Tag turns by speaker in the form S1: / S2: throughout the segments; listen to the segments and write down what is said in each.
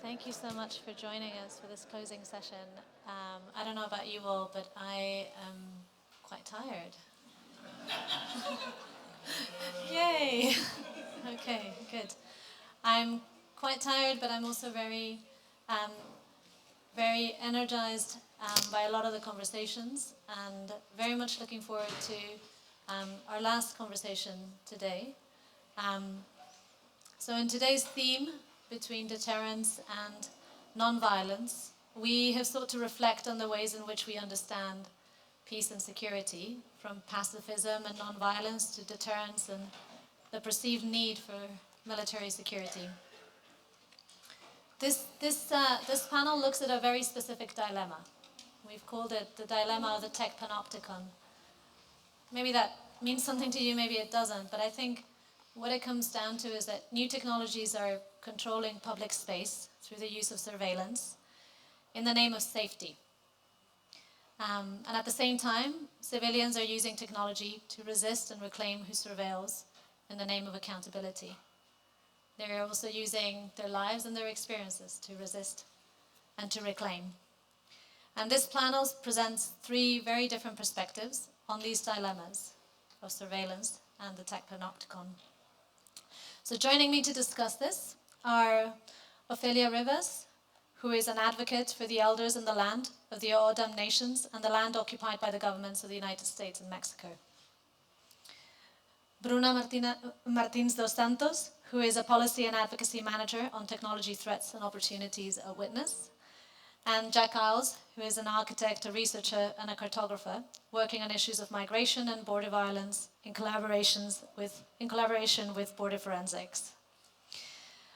S1: Thank you so much for joining us for this closing session. I don't know about you all, but I am quite tired. Yay! Okay, good. I'm quite tired, but I'm also um, very energized by a lot of the conversations, and very much looking forward to our last conversation today. Um, so in today's theme, between deterrence and non-violence, we have sought to reflect on the ways in which we understand peace and security, from pacifism and non-violence to deterrence and the perceived need for military security. This panel looks at a very specific dilemma. We've called it the dilemma of the tech panopticon. Maybe that means something to you, maybe it doesn't, but I think what it comes down to is that new technologies are controlling public space through the use of surveillance in the name of safety. And at the same time, civilians are using technology to resist and reclaim who surveils in the name of accountability. They're also using their lives and their experiences to resist and to reclaim. And this panel presents three very different perspectives on these dilemmas of surveillance and the tech panopticon. So joining me to discuss this are Ofelia Rivas, who is an advocate for the elders and the land of the O'odham nations and the land occupied by the governments of the United States and Mexico. Bruna Martins dos Santos, who is a policy and advocacy manager on technology threats and opportunities at Witness. And Jack Isles, who is an architect, a researcher, and a cartographer, working on issues of migration and border violence in collaboration with border forensics.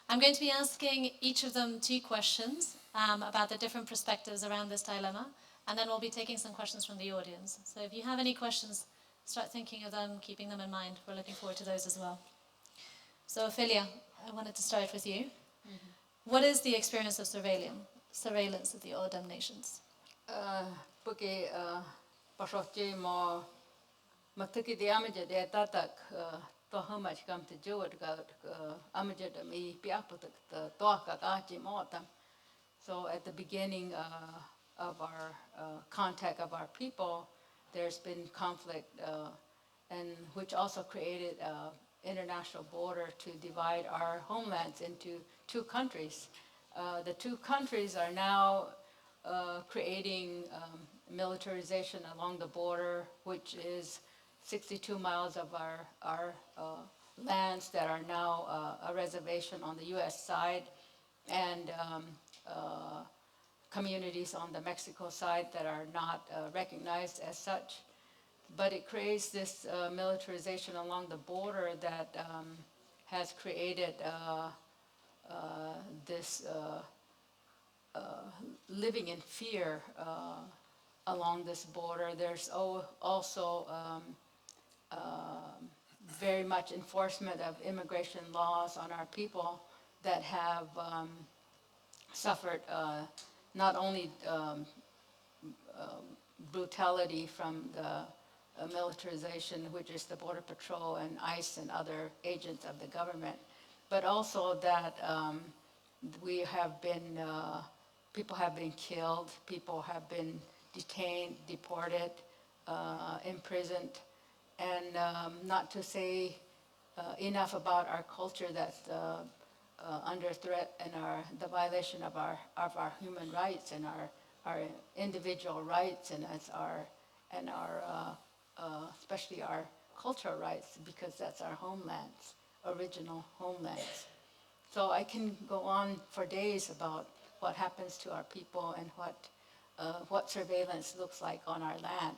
S1: I'm going to be asking each of them two questions about the different perspectives around this dilemma, and then we'll be taking some questions from the audience. So if you have any questions, start thinking of them, keeping them in mind. We're looking forward to those as well. So Ophelia, I wanted to start with you. Mm-hmm. What is the experience of surveillance of the O'odham nations?
S2: Porque pasokje mo matiki di amje de tatak to how much come to do it got amje de me piaputak the toaka gachi motam. So at the beginning of our contact of our people, there's been conflict, and which also created an international border to divide our homelands into two countries. The two countries are now creating militarization along the border, which is 62 miles of our lands that are now a reservation on the U.S. side, and communities on the Mexico side that are not recognized as such. But it creates this militarization along the border that has created this living in fear along this border. There's also very much enforcement of immigration laws on our people that have suffered not only brutality from the militarization, which is the Border Patrol and ICE and other agents of the government, but also that we have been, people have been killed, people have been detained, deported, imprisoned, and not to say enough about our culture that's under threat and the violation of our human rights and our individual rights and especially our cultural rights, because that's our homelands, original homelands. So I can go on for days about what happens to our people and what surveillance looks like on our land.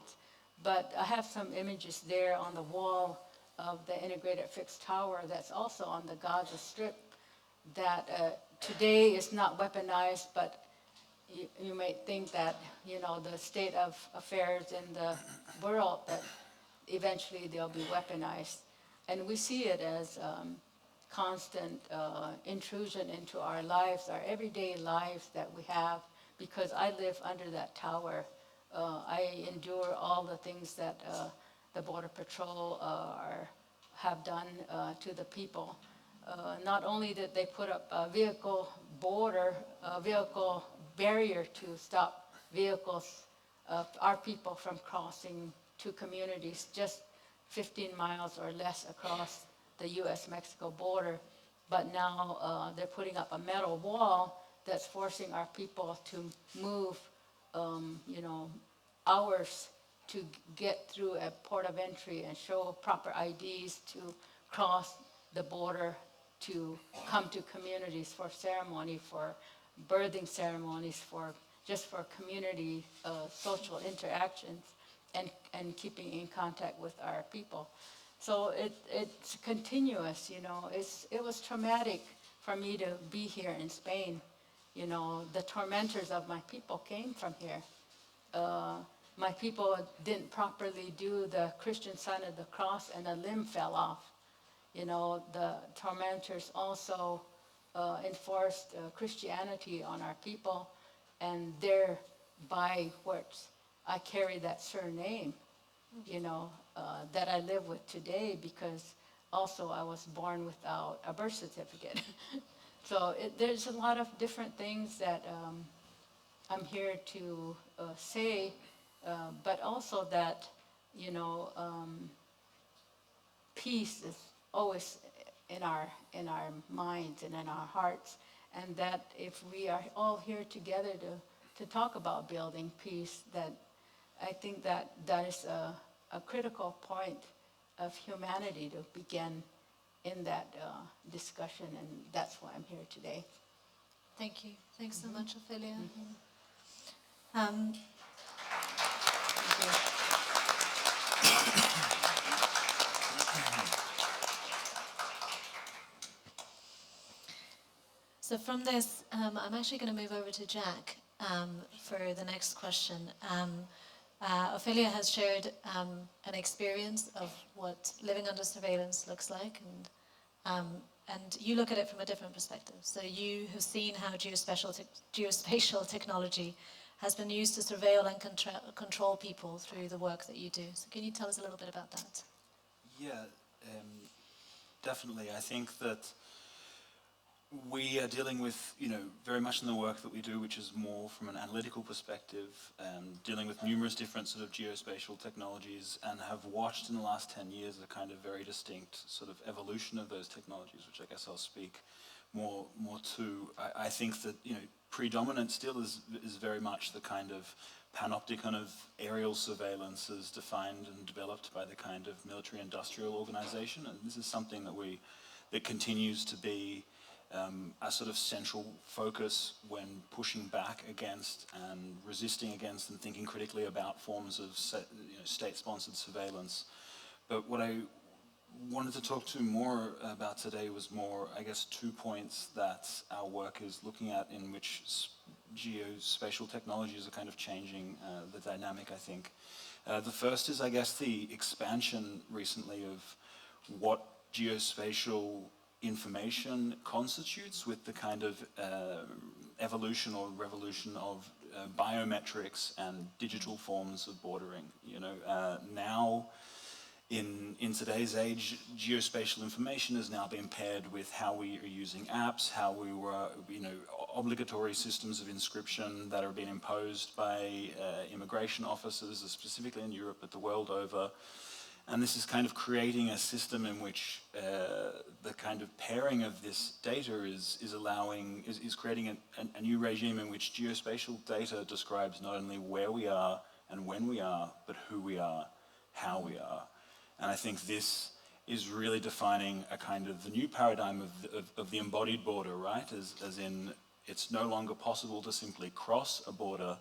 S2: But I have some images there on the wall of the integrated fixed tower that's also on the Gaza Strip that today is not weaponized, but you may think that, you know, the state of affairs in the world, that eventually they'll be weaponized. And we see it as constant intrusion into our lives, our everyday lives that we have, because I live under that tower. I endure all the things that the Border Patrol have done to the people. Not only did they put up vehicle border, a vehicle barrier to stop vehicles, our people from crossing two communities just 15 miles or less across the U.S.-Mexico border. But now they're putting up a metal wall that's forcing our people to move, hours to get through a port of entry and show proper IDs to cross the border to come to communities for ceremony, for birthing ceremonies, for just for community social interactions and keeping in contact with our people. So it's continuous, it was traumatic for me to be here in Spain. The tormentors of my people came from here. My people didn't properly do the Christian sign of the cross and a limb fell off. The tormentors also enforced Christianity on our people, and thereby what I carry that surname, that I live with today, because also I was born without a birth certificate. So there's a lot of different things that I'm here to say, but also that, peace is always in our minds and in our hearts, and that if we are all here together to talk about building peace, that I think that is a critical point of humanity to begin in that discussion, and that's why I'm here today.
S1: Thank you. Thanks so much, Ophelia.
S2: Thank you.
S1: So from this, I'm actually going to move over to Jack for the next question. Ophelia has shared an experience of what living under surveillance looks like, and you look at it from a different perspective. So you have seen how geospatial technology has been used to surveil and control people through the work that you do. So can you tell us a little bit about that?
S3: Yeah, definitely. I think that we are dealing with, very much in the work that we do, which is more from an analytical perspective, dealing with numerous different sort of geospatial technologies, and have watched in the last 10 years a kind of very distinct sort of evolution of those technologies, which I guess I'll speak more to. I think that, predominant still is very much the kind of panopticon of aerial surveillance as defined and developed by the kind of military-industrial organization, and this is something that continues to be a sort of central focus when pushing back against and resisting against and thinking critically about forms of state-sponsored surveillance. But what I wanted to talk to more about today was more, I guess, 2 points that our work is looking at, in which geospatial technologies are kind of changing the dynamic, I think. The first is, I guess, the expansion recently of what geospatial information constitutes with the kind of evolution or revolution of biometrics and digital forms of bordering. Now, in today's age, geospatial information is now being paired with how we are using apps, how we were, obligatory systems of inscription that are being imposed by immigration officers, specifically in Europe, but the world over. And this is kind of creating a system in which the kind of pairing of this data is creating a new regime in which geospatial data describes not only where we are and when we are, but who we are, how we are. And I think this is really defining a kind of the new paradigm of the embodied border, right? As in, it's no longer possible to simply cross a border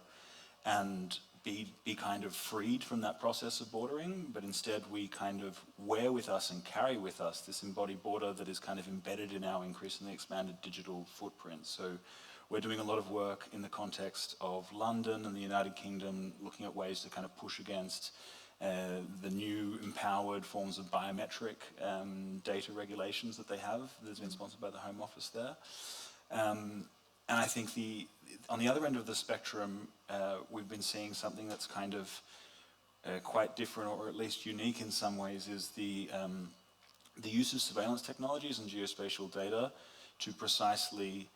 S3: and be kind of freed from that process of bordering, but instead we kind of wear with us and carry with us this embodied border that is kind of embedded in our increasingly expanded digital footprint. So we're doing a lot of work in the context of London and the United Kingdom, looking at ways to kind of push against the new empowered forms of biometric data regulations that they have, that's been sponsored by the Home Office there. And I think on the other end of the spectrum, we've been seeing something that's kind of quite different, or at least unique in some ways, is the use of surveillance technologies and geospatial data to precisely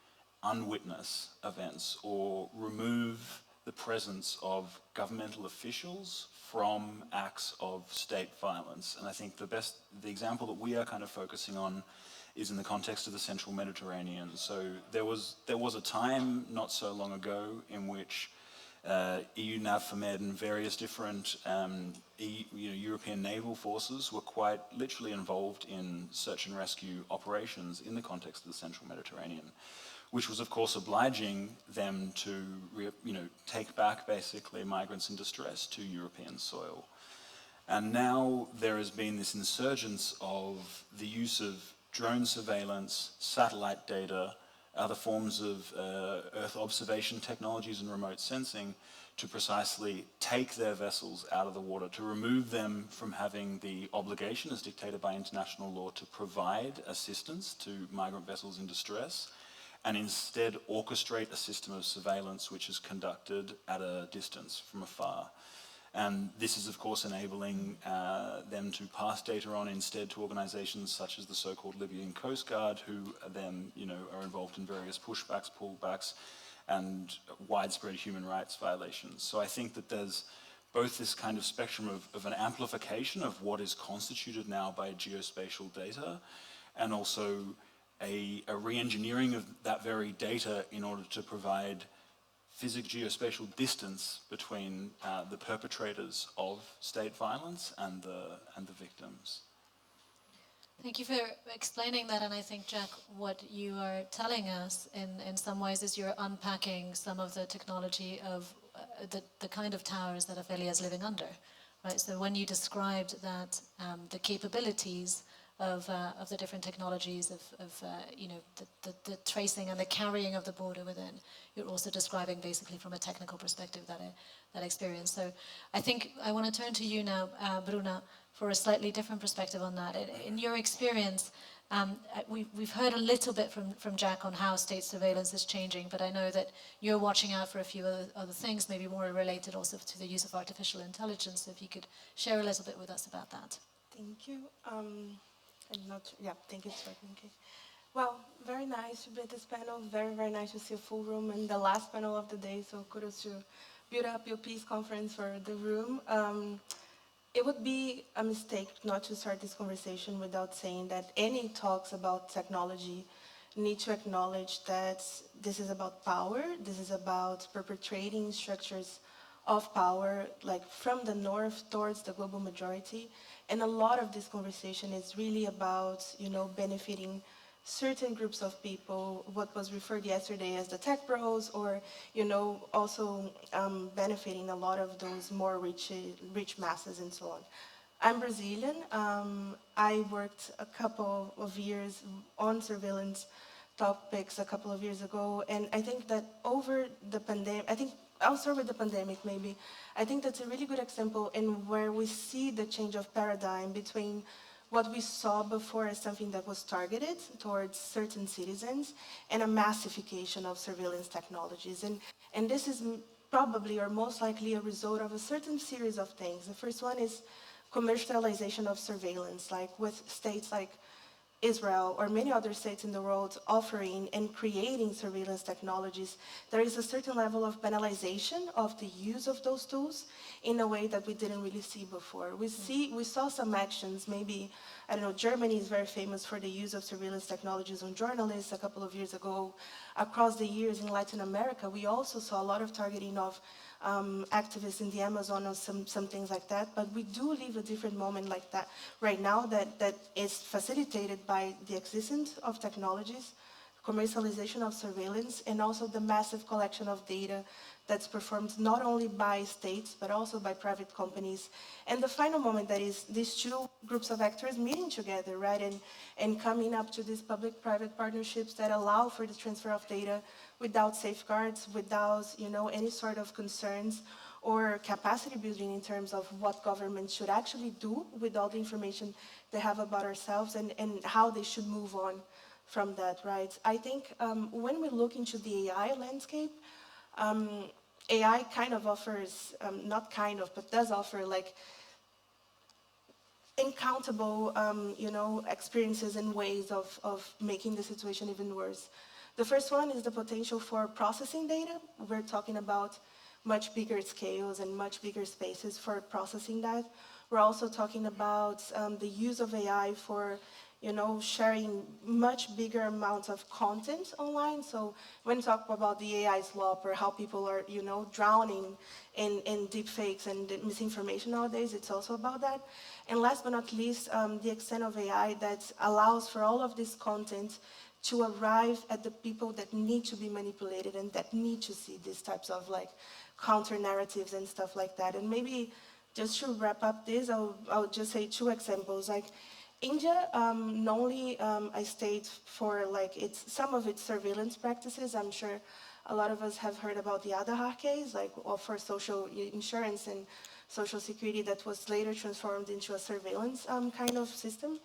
S3: unwitness events or remove the presence of governmental officials from acts of state violence. And I think the example that we are kind of focusing on is in the context of the central Mediterranean. So there was a time not so long ago in which EU NAVFORMED and various different European naval forces were quite literally involved in search and rescue operations in the context of the central Mediterranean, which was of course obliging them to take back basically migrants in distress to European soil. And now there has been this insurgence of the use of drone surveillance, satellite data, other forms of Earth observation technologies and remote sensing to precisely take their vessels out of the water, to remove them from having the obligation as dictated by international law to provide assistance to migrant vessels in distress, and instead orchestrate a system of surveillance which is conducted at a distance from afar. And this is, of course, enabling them to pass data on instead to organizations such as the so-called Libyan Coast Guard, who then, are involved in various pushbacks, pullbacks, and widespread human rights violations. So I think that there's both this kind of spectrum of an amplification of what is constituted now by geospatial data, and also a re-engineering of that very data in order to provide geospatial distance between the perpetrators of state violence and the victims.
S1: Thank you for explaining that, and I think, Jack, what you are telling us in some ways is you're unpacking some of the technology of the kind of towers that Ophelia is living under, right? So when you described that the capabilities of the different technologies of the tracing and the carrying of the border within, you're also describing basically from a technical perspective that experience. So I think I want to turn to you now, Bruna, for a slightly different perspective on that. In your experience, we've heard a little bit from Jack on how state surveillance is changing, but I know that you're watching out for a few other things, maybe more related also to the use of artificial intelligence. So if you could share a little bit with us about that.
S4: Thank you. Thank you, sir. Okay. Well, very nice to be at this panel. Very, very nice to see a full room and the last panel of the day. So kudos to build up your peace conference for the room. It would be a mistake not to start this conversation without saying that any talks about technology need to acknowledge that this is about power. This is about perpetrating structures of power, like from the north towards the global majority. And a lot of this conversation is really about, benefiting certain groups of people, what was referred yesterday as the tech bros, or, also benefiting a lot of those more rich masses and so on. I'm Brazilian. I worked a couple of years on surveillance topics a couple of years ago, and I think that over the pandemic, I'll start with the pandemic maybe. I think that's a really good example in where we see the change of paradigm between what we saw before as something that was targeted towards certain citizens and a massification of surveillance technologies. And this is probably or most likely a result of a certain series of things. The first one is commercialization of surveillance, like with states like Israel or many other states in the world offering and creating surveillance technologies. There is a certain level of banalization of the use of those tools in a way that we didn't really see before. We saw some actions, maybe, Germany is very famous for the use of surveillance technologies on journalists a couple of years ago. Across the years in Latin America, we also saw a lot of targeting of activists in the Amazon or some things like that, but we do live a different moment like that right now that is facilitated by the existence of technologies, commercialization of surveillance, and also the massive collection of data that's performed not only by states, but also by private companies. And the final moment that is these two groups of actors meeting together, right, and coming up to these public-private partnerships that allow for the transfer of data without safeguards, without, any sort of concerns or capacity building in terms of what governments should actually do with all the information they have about ourselves and how they should move on from that, right? I think when we look into the AI landscape, AI kind of offers, not kind of, but does offer like uncountable, experiences and ways of making the situation even worse. The first one is the potential for processing data. We're talking about much bigger scales and much bigger spaces for processing that. We're also talking about the use of AI for, sharing much bigger amounts of content online. So when we talk about the AI slop or how people are, drowning in deep fakes and misinformation nowadays, it's also about that. And last but not least, the extent of AI that allows for all of this content to arrive at the people that need to be manipulated and that need to see these types of like counter narratives and stuff like that. And maybe just to wrap up this, I'll just say two examples. Like India, not only I state for like some of its surveillance practices. I'm sure a lot of us have heard about the Aadhaar case, like for social insurance and social security that was later transformed into a surveillance kind of system.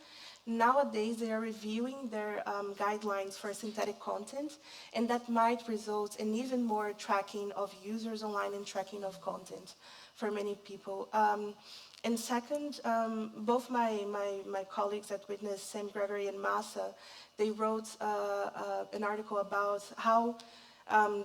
S4: Nowadays, they are reviewing their guidelines for synthetic content, and that might result in even more tracking of users online and tracking of content for many people. And second, both my colleagues at Witness, Sam Gregory and Massa, they wrote an article about how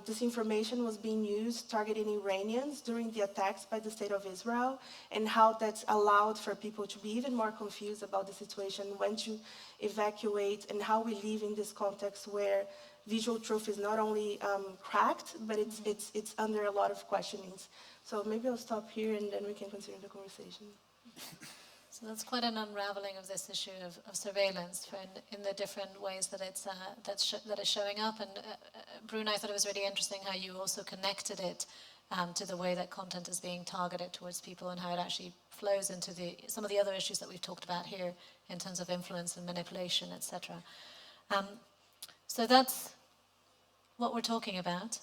S4: disinformation was being used targeting Iranians during the attacks by the state of Israel, and how that's allowed for people to be even more confused about the situation, when to evacuate, and how we live in this context where visual truth is not only cracked, but it's under a lot of questionings. So maybe I'll stop here and then we can continue the conversation.
S1: So that's quite an unraveling of this issue of surveillance in the different ways that that is showing up. And Bruno, I thought it was really interesting how you also connected it to the way that content is being targeted towards people and how it actually flows into some of the other issues that we've talked about here in terms of influence and manipulation, etc. So that's what we're talking about.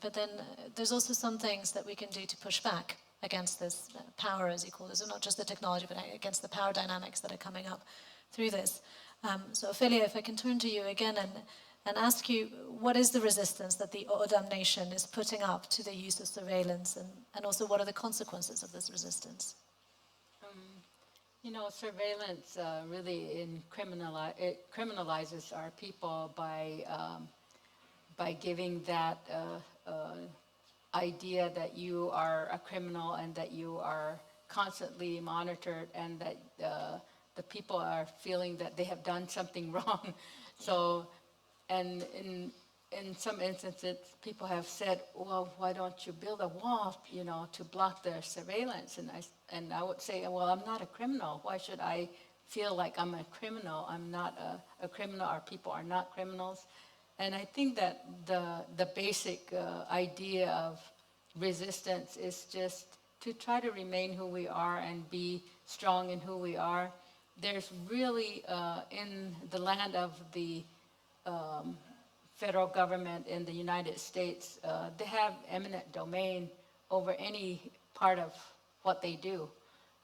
S1: But then there's also some things that we can do to push back against this power, as you call it, so not just the technology, but against the power dynamics that are coming up through this. So Ophelia, if I can turn to you again and ask you, what is the resistance that the Odam nation is putting up to the use of surveillance, and also what are the consequences of this resistance?
S2: Surveillance really it criminalizes our people by giving that idea that you are a criminal and that you are constantly monitored, and that the people are feeling that they have done something wrong. So, and in some instances, people have said, well, why don't you build a wall, to block their surveillance? And I would say, well, I'm not a criminal. Why should I feel like I'm a criminal? I'm not a criminal. Our people are not criminals. And I think that the basic idea of resistance is just to try to remain who we are and be strong in who we are. There's really, in the land of the federal government in the United States, they have eminent domain over any part of what they do.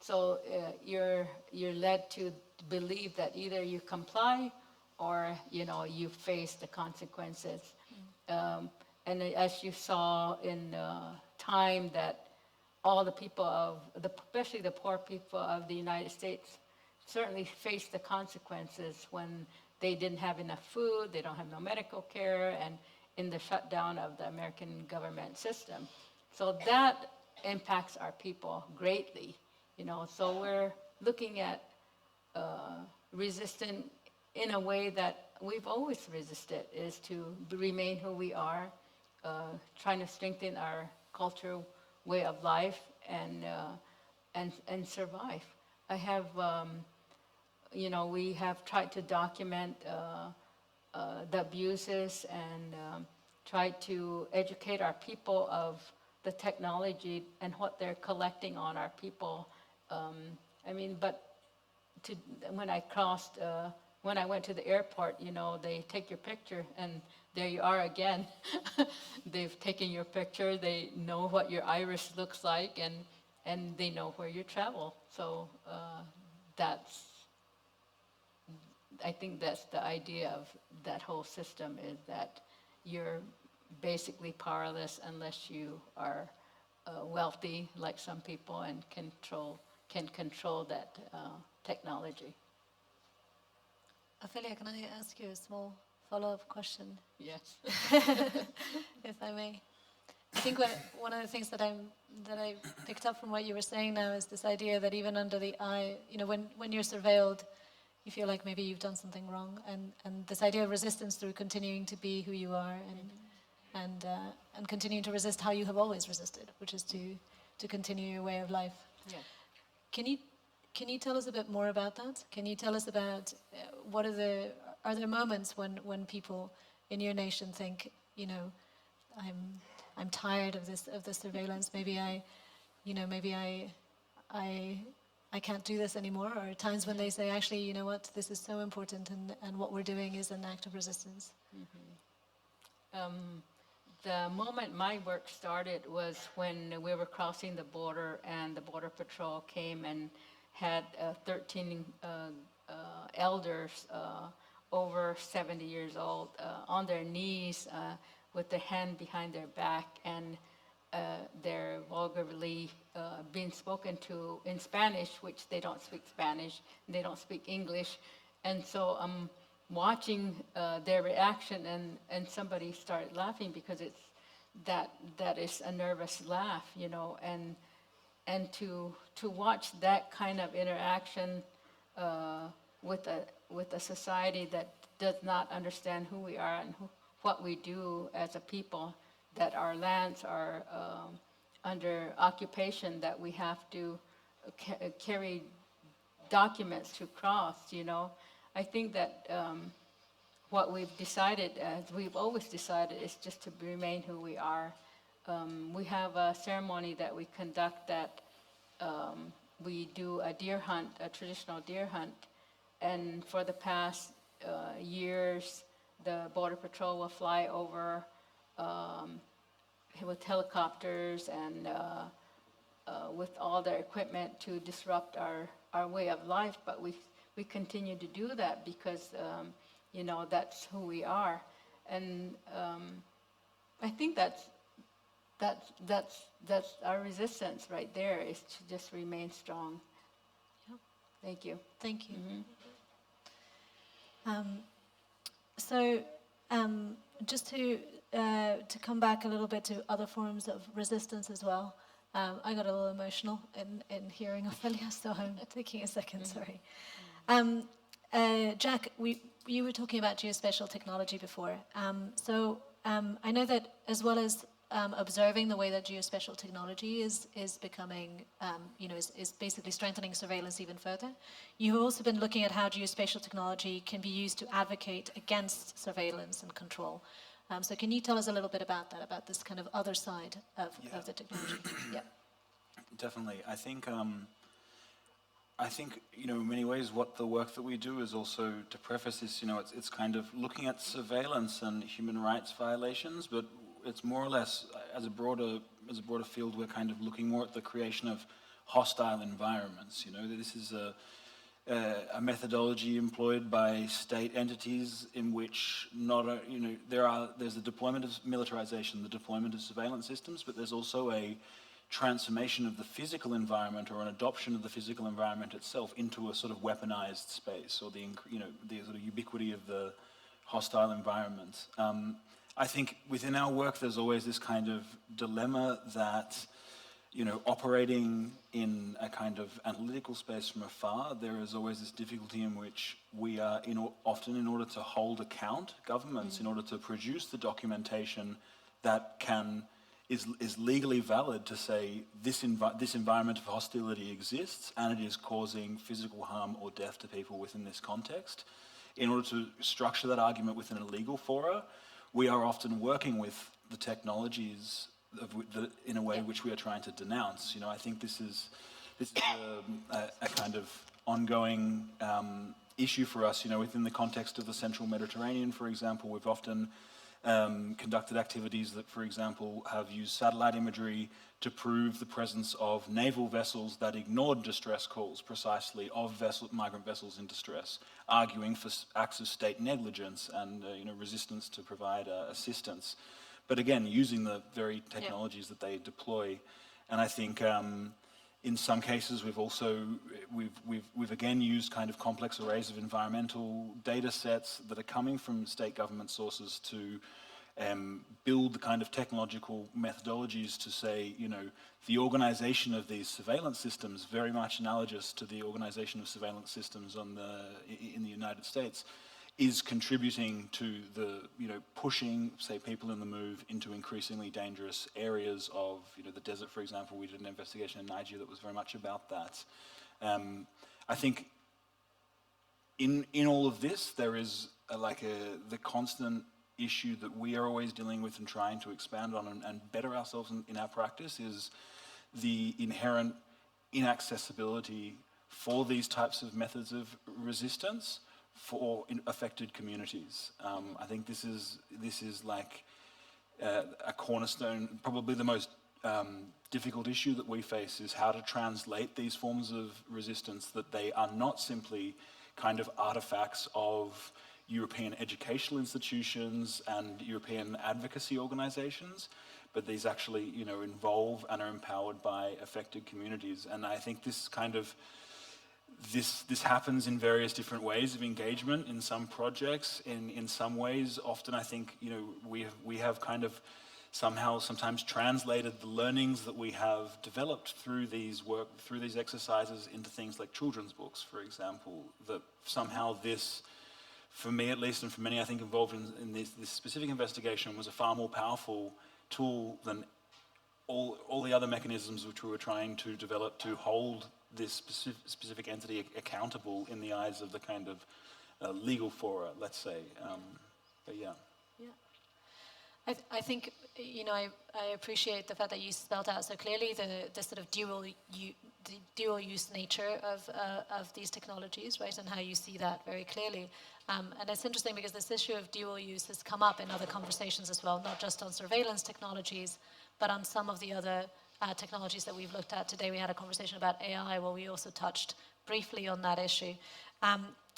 S2: So you're led to believe that either you comply or you face the consequences. And as you saw in time, that all the people especially the poor people of the United States, certainly face the consequences when they didn't have enough food, they don't have no medical care, and in the shutdown of the American government system. So that impacts our people greatly, So we're looking at resisting in a way that we've always resisted, is to remain who we are, trying to strengthen our cultural way of life and survive. I have, we have tried to document the abuses and tried to educate our people of the technology and what they're collecting on our people. But when I went to the airport, they take your picture and there you are again. They've taken your picture, they know what your iris looks like, and they know where you travel. So I think that's the idea of that whole system, is that you're basically powerless unless you are wealthy, like some people, and can control that technology.
S1: Ophelia, can I ask you a small follow-up question,
S2: Yes.
S1: if I may. I think one of the things that I picked up from what you were saying now is this idea that even under the eye, when you're surveilled, you feel like maybe you've done something wrong, and this idea of resistance through continuing to be who you are and continuing to resist how you have always resisted, which is to continue your way of life.
S2: Yes.
S1: Can you tell us a bit more about that? Can you tell us about are there moments when people in your nation think, I'm tired of this surveillance. Maybe I can't do this anymore. Or times when they say, actually, you know what, this is so important, and what we're doing is an act of resistance.
S2: The moment my work started was when we were crossing the border and the Border Patrol came and had 13 elders over 70 years old on their knees with their hand behind their back, and they're vulgarly being spoken to in Spanish, which they don't speak Spanish, and they don't speak English. And so I'm watching their reaction, and somebody started laughing because it's that is a nervous laugh, and to watch that kind of interaction with a society that does not understand who we are and what we do as a people, that our lands are under occupation, that we have to carry documents to cross, I think that what we've decided, as we've always decided, is just to remain who we are. We have a ceremony that we conduct that we do a deer hunt, a traditional deer hunt, and for the past years, the Border Patrol will fly over with helicopters and with all their equipment to disrupt our way of life, but we continue to do that because that's who we are, and I think that's our resistance right there, is to just remain strong.
S1: Yeah.
S2: Thank you.
S1: Thank you. So, just to come back a little bit to other forms of resistance as well. I got a little emotional in hearing Ophelia, so I'm taking a second. Sorry. Jack, you were talking about geospatial technology before. I know that as well as observing the way that geospatial technology is becoming, is basically strengthening surveillance even further, you have also been looking at how geospatial technology can be used to advocate against surveillance and control. So can you tell us a little bit about that, about this kind of other side of the technology? Yeah.
S3: Definitely. I think, in many ways what the work that we do is also, to preface this, it's kind of looking at surveillance and human rights violations, but it's more or less, as a broader field, we're kind of looking more at the creation of hostile environments. This is a methodology employed by state entities in which there's the deployment of militarization, the deployment of surveillance systems, but there's also a transformation of the physical environment, or an adoption of the physical environment itself into a sort of weaponized space, or the sort of ubiquity of the hostile environment. I think within our work there's always this kind of dilemma that, operating in a kind of analytical space from afar, there is always this difficulty in which we are, often in order to hold account governments, in order to produce the documentation that is legally valid to say this environment of hostility exists and it is causing physical harm or death to people within this context. In order to structure that argument within a legal fora, we are often working with the technologies in a way which we are trying to denounce. I think this is a kind of ongoing issue for us. Within the context of the Central Mediterranean, for example, we've often conducted activities that, for example, have used satellite imagery to prove the presence of naval vessels that ignored distress calls, precisely, of migrant vessels in distress, arguing for acts of state negligence and resistance to provide assistance. But again, using the very technologies that they deploy. And I think In some cases, we've also, we've again used kind of complex arrays of environmental data sets that are coming from state government sources to build the kind of technological methodologies to say, you know, the organization of these surveillance systems, very much analogous to the organization of surveillance systems in the United States, is contributing to the, you know, pushing, say, people in the move into increasingly dangerous areas of, you know, the desert, for example. We did an investigation in Niger that was very much about that. I think in all of this, there is the constant issue that we are always dealing with and trying to expand on and better ourselves in our practice is the inherent inaccessibility for these types of methods of resistance for affected communities. I think this is like a cornerstone, probably the most difficult issue that we face is how to translate these forms of resistance, that they are not simply kind of artifacts of European educational institutions and European advocacy organizations, but these actually, you know, involve and are empowered by affected communities. And I think this kind of, this happens in various different ways of engagement in some projects. In some ways, often I think, you know, we have kind of sometimes translated the learnings that we have developed through these exercises into things like children's books, for example, that somehow this, for me at least, and for many I think involved in this specific investigation, was a far more powerful tool than all the other mechanisms which we were trying to develop to hold this specific entity accountable in the eyes of the kind of legal fora, let's say. But yeah.
S1: Yeah. I think, you know, I appreciate the fact that you spelled out so clearly the sort of dual use nature of these technologies, right, and how you see that very clearly. And it's interesting because this issue of dual use has come up in other conversations as well, not just on surveillance technologies, but on some of the other technologies that we've looked at. Today we had a conversation about AI where we also touched briefly on that issue.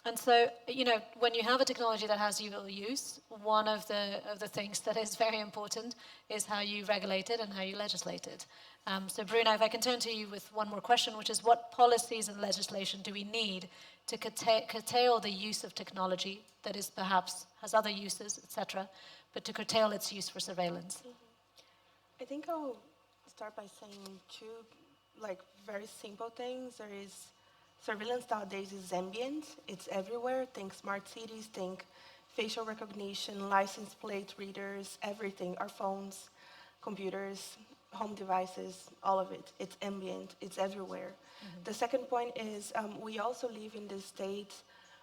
S1: And so, you know, when you have a technology that has dual use, one of the things that is very important is how you regulate it and how you legislate it. So Bruno, if I can turn to you with one more question, which is what policies and legislation do we need to curtail the use of technology that is perhaps has other uses, etc., but to curtail its use for surveillance?
S4: I think I'll start by saying two, like, very simple things. There is surveillance nowadays is ambient. It's everywhere. Think smart cities, think facial recognition, license plate readers, everything, our phones, computers, home devices, all of it. It's ambient. It's everywhere. Mm-hmm. The second point is we also live in this state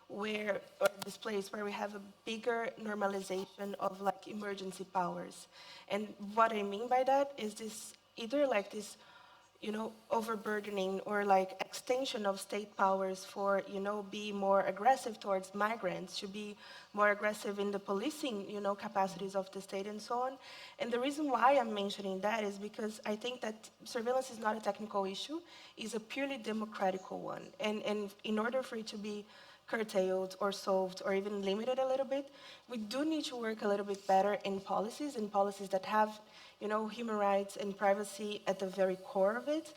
S4: where, or this place where we have a bigger normalization of like emergency powers. And what I mean by that is this, either like this, you know, overburdening or like extension of state powers for, you know, be more aggressive towards migrants, to be more aggressive in the policing, you know, capacities of the state and so on. And the reason why I'm mentioning that is because I think that surveillance is not a technical issue, it's a purely democratical one. And in order for it to be curtailed or solved or even limited a little bit, we do need to work a little bit better in policies that have, you know, human rights and privacy at the very core of it,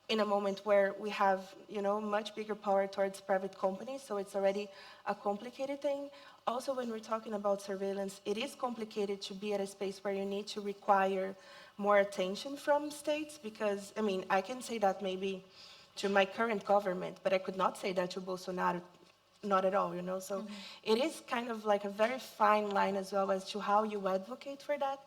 S4: in a moment where we have, you know, much bigger power towards private companies, so it's already a complicated thing. Also, when we're talking about surveillance, it is complicated to be at a space where you need to require more attention from states, because, I mean, I can say that maybe to my current government, but I could not say that to Bolsonaro, not at all, you know? So it is kind of like a very fine line as well as to how you advocate for that.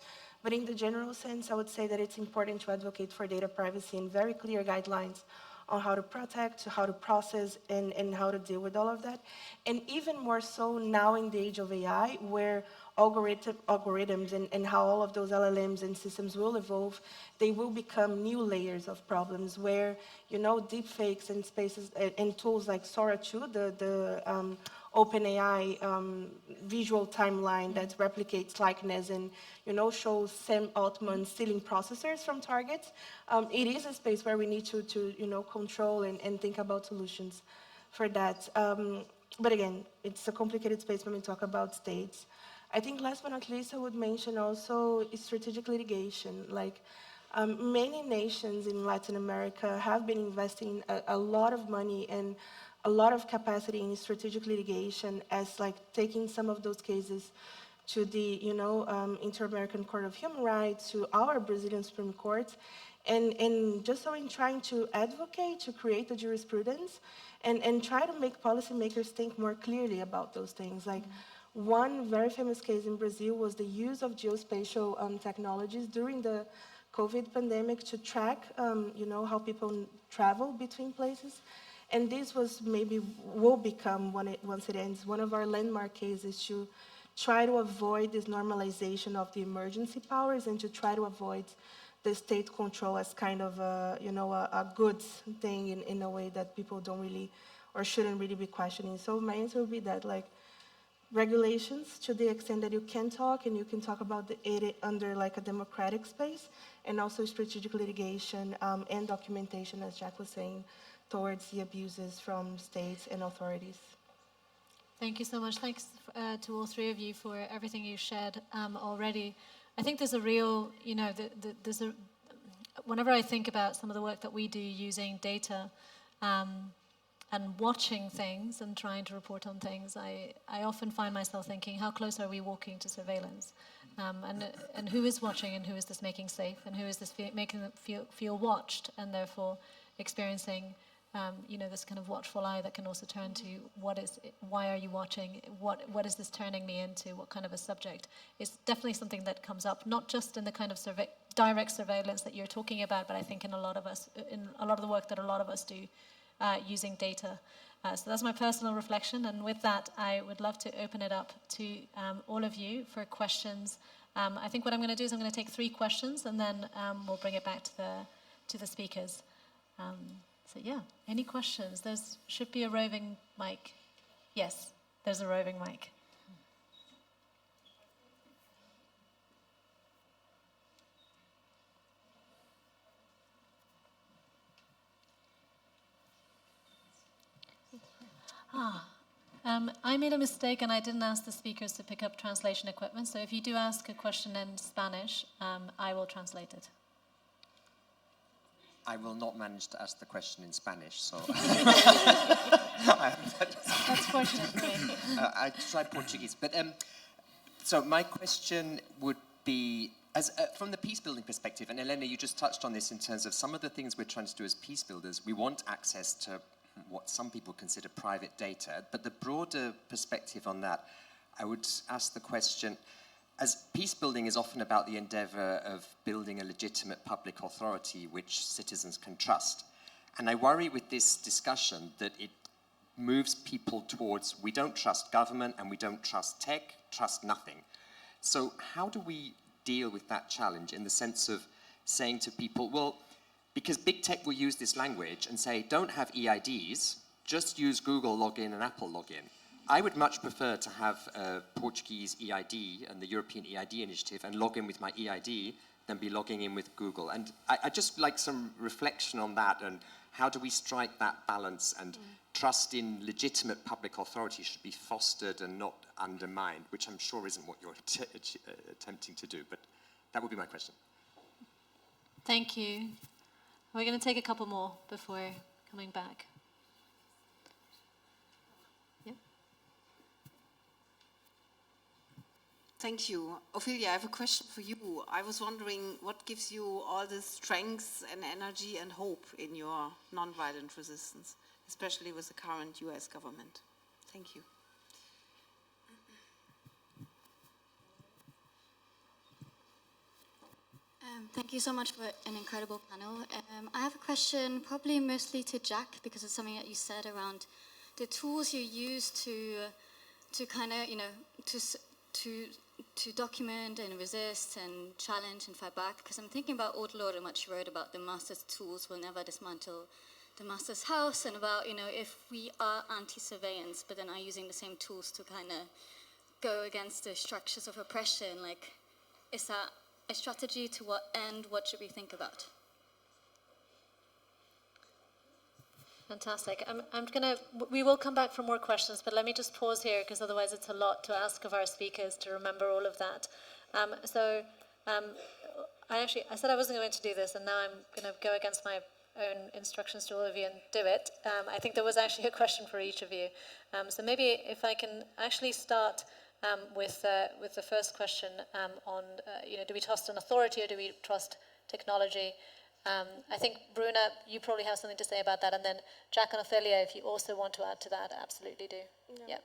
S4: But in the general sense, I would say that it's important to advocate for data privacy and very clear guidelines on how to protect, how to process, and how to deal with all of that. And even more so now in the age of AI, where algorithms and how all of those LLMs and systems will evolve, they will become new layers of problems where, you know, deepfakes and spaces and tools like Sora 2, the OpenAI visual timeline that replicates likeness and, you know, shows Sam Altman stealing processors from targets. It is a space where we need to you know, control and think about solutions for that. But again, it's a complicated space when we talk about states. I think last but not least, I would mention also strategic litigation. Like, Many nations in Latin America have been investing a lot of money and a lot of capacity in strategic litigation, as like taking some of those cases to the Inter-American Court of Human Rights, to our Brazilian Supreme Court, and just so in trying to advocate, to create the jurisprudence, and try to make policymakers think more clearly about those things. Like one very famous case in Brazil was the use of geospatial technologies during the COVID pandemic to track, how people travel between places. And this will become, once it ends, one of our landmark cases to try to avoid this normalization of the emergency powers and to try to avoid the state control as kind of a good thing in a way that people don't really or shouldn't really be questioning. So my answer would be that, like, regulations to the extent that you can talk, and you can talk about it under like a democratic space, and also strategic litigation and documentation, as Jack was saying, towards the abuses from states and authorities.
S1: Thank you so much. Thanks to all three of you for everything you shared already. I think there's a real, whenever I think about some of the work that we do using data and watching things and trying to report on things, I often find myself thinking, how close are we walking to surveillance? And who is watching, and who is this making safe, and who is this making them feel watched, and therefore experiencing this kind of watchful eye that can also turn to why are you watching? What is this turning me into? What kind of a subject? It's definitely something that comes up, not just in the kind of direct surveillance that you're talking about, but I think in a lot of the work that a lot of us do using data. So that's my personal reflection, and with that, I would love to open it up to all of you for questions. I think what I'm going to do is I'm going to take 3 questions, and then we'll bring it back to the speakers. So yeah, any questions? There should be a roving mic. Yes, there's a roving mic. I made a mistake and I didn't ask the speakers to pick up translation equipment, so if you do ask a question in Spanish, I will translate it.
S5: I will not manage to ask the question in Spanish, so...
S1: That's fortunate for me.
S5: I tried Portuguese, but so my question would be, from the peace-building perspective, and Elena, you just touched on this in terms of some of the things we're trying to do as peace builders. We want access to what some people consider private data, but the broader perspective on that, I would ask the question, as peace building is often about the endeavor of building a legitimate public authority which citizens can trust. And I worry with this discussion that it moves people towards, we don't trust government and we don't trust tech, trust nothing. So how do we deal with that challenge in the sense of saying to people, well, because big tech will use this language and say, don't have EIDs, just use Google login and Apple login. I would much prefer to have a Portuguese EID and the European EID initiative and log in with my EID than be logging in with Google. And I just like some reflection on that, and how do we strike that balance, and trust in legitimate public authority should be fostered and not undermined, which I'm sure isn't what you're attempting to do, but that would be my question.
S1: Thank you. We're going to take a couple more before coming back.
S6: Thank you. Ophelia, I have a question for you. I was wondering what gives you all the strength and energy and hope in your nonviolent resistance, especially with the current US government. Thank you.
S7: Thank you so much for an incredible panel. I have a question, probably mostly to Jack, because it's something that you said around the tools you use to kind of, to document and resist and challenge and fight back. Because I'm thinking about Audre and what she wrote about the master's tools will never dismantle the master's house, and about, if we are anti-surveillance, but then are using the same tools to kind of go against the structures of oppression, like, is that a strategy to what end? What should we think about?
S1: Fantastic. We will come back for more questions, but let me just pause here, because otherwise it's a lot to ask of our speakers to remember all of that. I said I wasn't going to do this, and now I'm going to go against my own instructions to all of you and do it. I think there was actually a question for each of you. So maybe if I can actually start with the first question on, do we trust an authority or do we trust technology? I think, Bruna, you probably have something to say about that, and then Jack and Ophelia, if you also want to add to that, absolutely do.
S4: Yeah.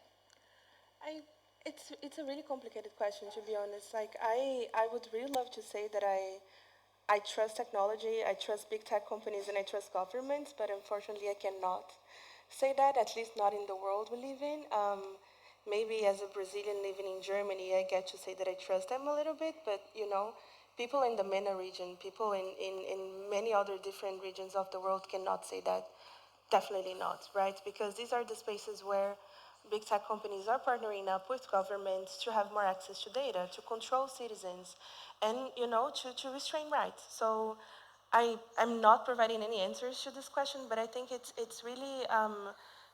S4: It's a really complicated question, to be honest. Like I would really love to say that I trust technology, I trust big tech companies, and I trust governments, but unfortunately I cannot say that, at least not in the world we live in. Maybe as a Brazilian living in Germany, I get to say that I trust them a little bit, but people in the MENA region, people in many other different regions of the world cannot say that. Definitely not, right? Because these are the spaces where big tech companies are partnering up with governments to have more access to data, to control citizens, and to restrain rights. So I'm not providing any answers to this question, but I think it's really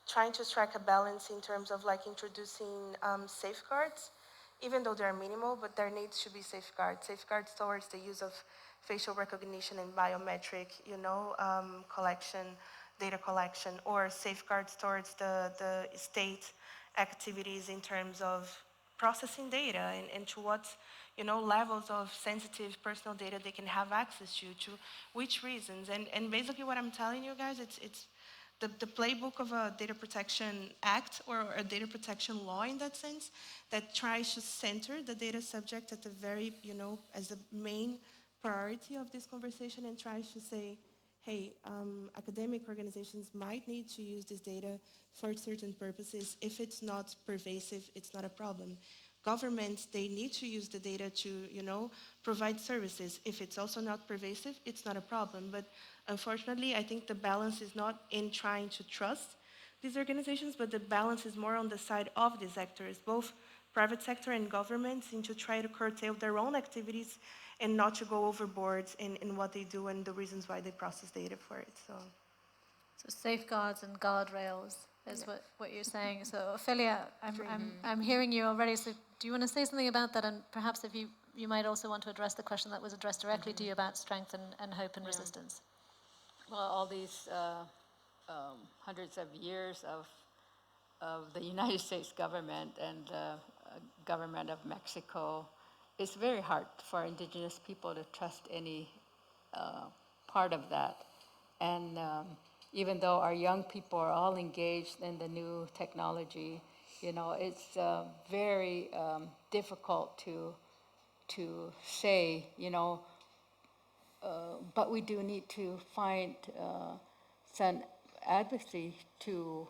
S4: trying to strike a balance in terms of like introducing safeguards, even though they're minimal, but there needs to be safeguards towards the use of facial recognition and biometric, collection, data collection, or safeguards towards the state activities in terms of processing data and to what levels of sensitive personal data they can have access to which reasons. And basically what I'm telling you guys, it's the playbook of a data protection act or a data protection law in that sense that tries to center the data subject at the very, as the main priority of this conversation, and tries to say, hey, academic organizations might need to use this data for certain purposes. If it's not pervasive, it's not a problem. Governments, they need to use the data to, provide services. If it's also not pervasive, it's not a problem. But unfortunately, I think the balance is not in trying to trust these organizations, but the balance is more on the side of these actors, both private sector and governments, in to try to curtail their own activities and not to go overboard in what they do and the reasons why they process data for it. So
S1: safeguards and guardrails is what you're saying. So Ophelia, I'm hearing you already. So do you want to say something about that? And perhaps if you might also want to address the question that was addressed directly to you about strength and hope and resistance.
S2: Well, all these hundreds of years of the United States government and the government of Mexico, it's very hard for indigenous people to trust any part of that. And even though our young people are all engaged in the new technology, it's very difficult to say, but we do need to find some advocacy to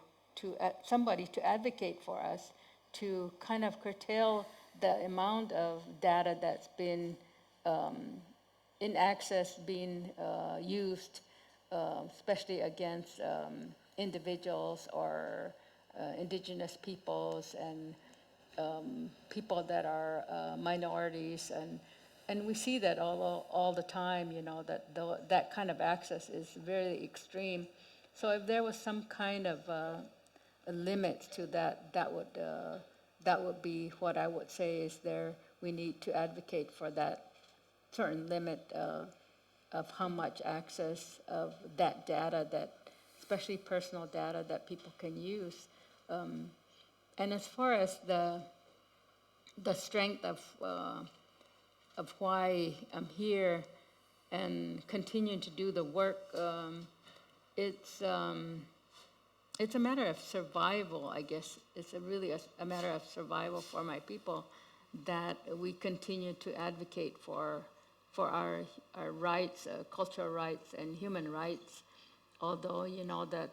S2: somebody to advocate for us to kind of curtail the amount of data that's been in access being used, especially against individuals or indigenous peoples and people that are minorities, and we see that all the time, that kind of access is very extreme. So if there was some kind of a limit to that, that would be what I would say is we need to advocate for that certain limit of how much access of that data, that especially personal data that people can use. And as far as the strength of why I'm here and continue to do the work, it's a matter of survival, I guess. It's really a matter of survival for my people, that we continue to advocate for our rights, cultural rights and human rights, although that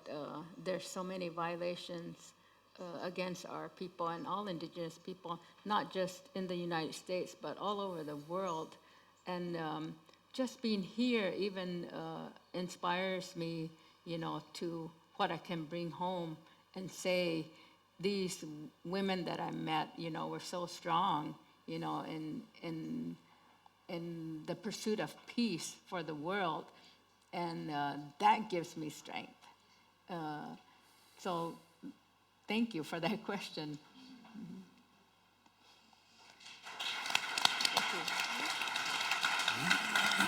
S2: there's so many violations against our people and all indigenous people, not just in the United States, but all over the world. And just being here even inspires me, to what I can bring home and say, these women that I met, were so strong, in the pursuit of peace for the world, and that gives me strength. So thank you for that question. Thank you.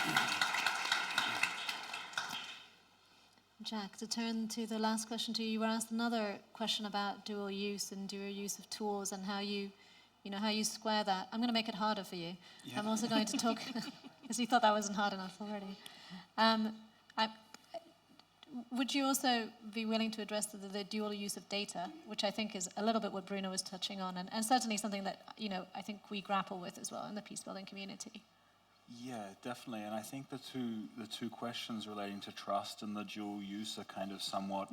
S1: Jack, to turn to the last question to you. You were asked another question about dual use and dual use of tools and how you how you square that. I'm going to make it harder for you. Yeah. I'm also going to talk, because you thought that wasn't hard enough already. Would you also be willing to address the dual use of data, which I think is a little bit what Bruno was touching on, and certainly something that I think we grapple with as well in the peace-building community?
S3: Yeah, definitely. And I think the two questions relating to trust and the dual use are kind of somewhat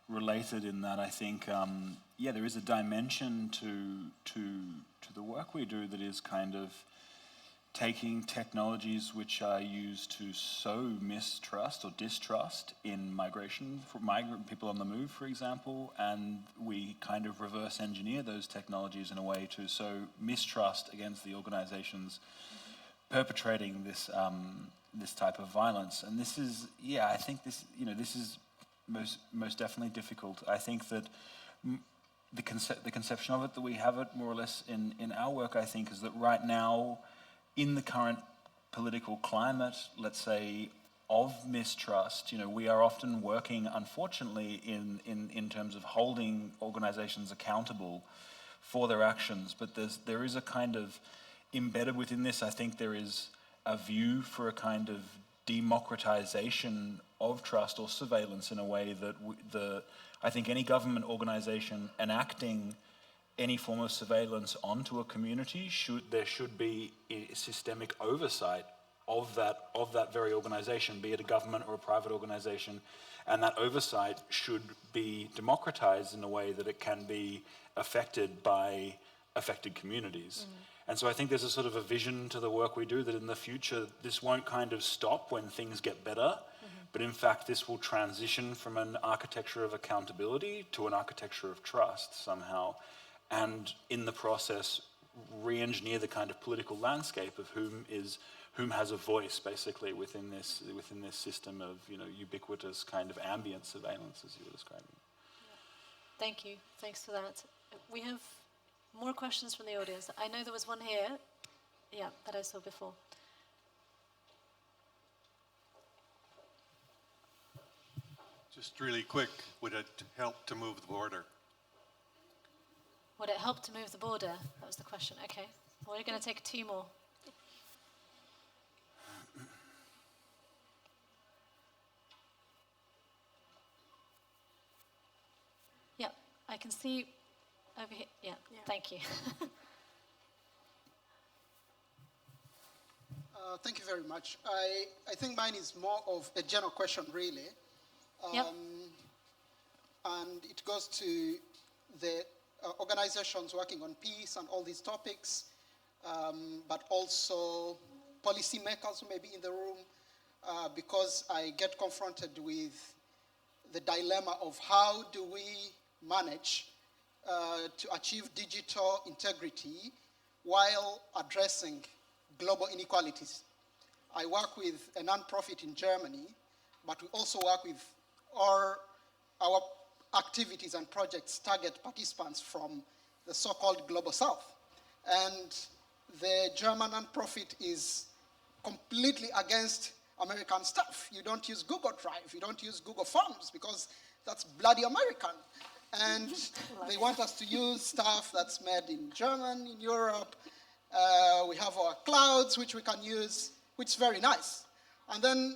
S3: related in that I think, there is a dimension to the work we do that is kind of taking technologies which are used to sow mistrust or distrust in migration, for migrant people on the move, for example, and we kind of reverse engineer those technologies in a way to sow mistrust against the organizations perpetrating this this type of violence. And this is, I think this is most definitely difficult. I think that the conception of it that we have it more or less in our work, I think, is that right now, in the current political climate, let's say, of mistrust, we are often working, unfortunately, in terms of holding organizations accountable for their actions. But there is a kind of, embedded within this, I think there is a view for a kind of democratization of trust or surveillance in a way that I think any government organization enacting any form of surveillance onto a community there should be a systemic oversight of that very organization, be it a government or a private organization, and that oversight should be democratized in a way that it can be affected by affected communities. And so I think there's a sort of a vision to the work we do that in the future this won't kind of stop when things get better, but in fact this will transition from an architecture of accountability to an architecture of trust somehow. And in the process, re-engineer the kind of political landscape of whom has a voice, basically, within this system of ubiquitous kind of ambient surveillance, as you were describing.
S1: Thank you. Thanks for that. We have more questions from the audience. I know there was one here, that I saw before.
S8: Just really quick, would it help to move the border?
S1: Would it help to move the border? That was the question. Okay. Well, we're going to take two more. Yeah, I can see over here. Yeah. Thank you.
S9: Thank you very much. I think mine is more of a general question, really. And it goes to the organizations working on peace and all these topics, but also policymakers who may be in the room, because I get confronted with the dilemma of how do we manage to achieve digital integrity while addressing global inequalities. I work with a nonprofit in Germany, but we also work with our activities and projects target participants from the so-called Global South. And the German nonprofit is completely against American stuff. You don't use Google Drive, you don't use Google Forms, because that's bloody American. And they want us to use stuff that's made in German, in Europe. We have our clouds, which we can use, which is very nice. And then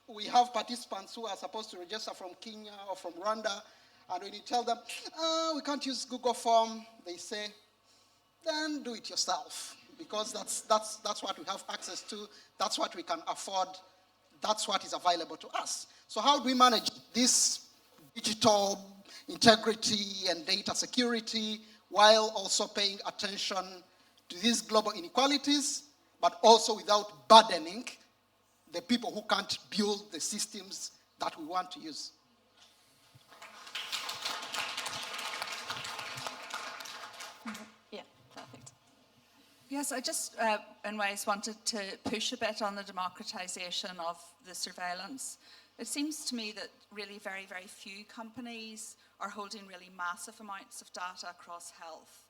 S9: we have participants who are supposed to register from Kenya or from Rwanda, and when you tell them, we can't use Google Form, they say, then do it yourself, because that's what we have access to, that's what we can afford, that's what is available to us. So how do we manage this digital integrity and data security while also paying attention to these global inequalities, but also without burdening the people who can't build the systems that we want to use?
S1: Yeah, perfect.
S10: Yes, I just, in ways, wanted to push a bit on the democratization of the surveillance. It seems to me that really very, very few companies are holding really massive amounts of data across health,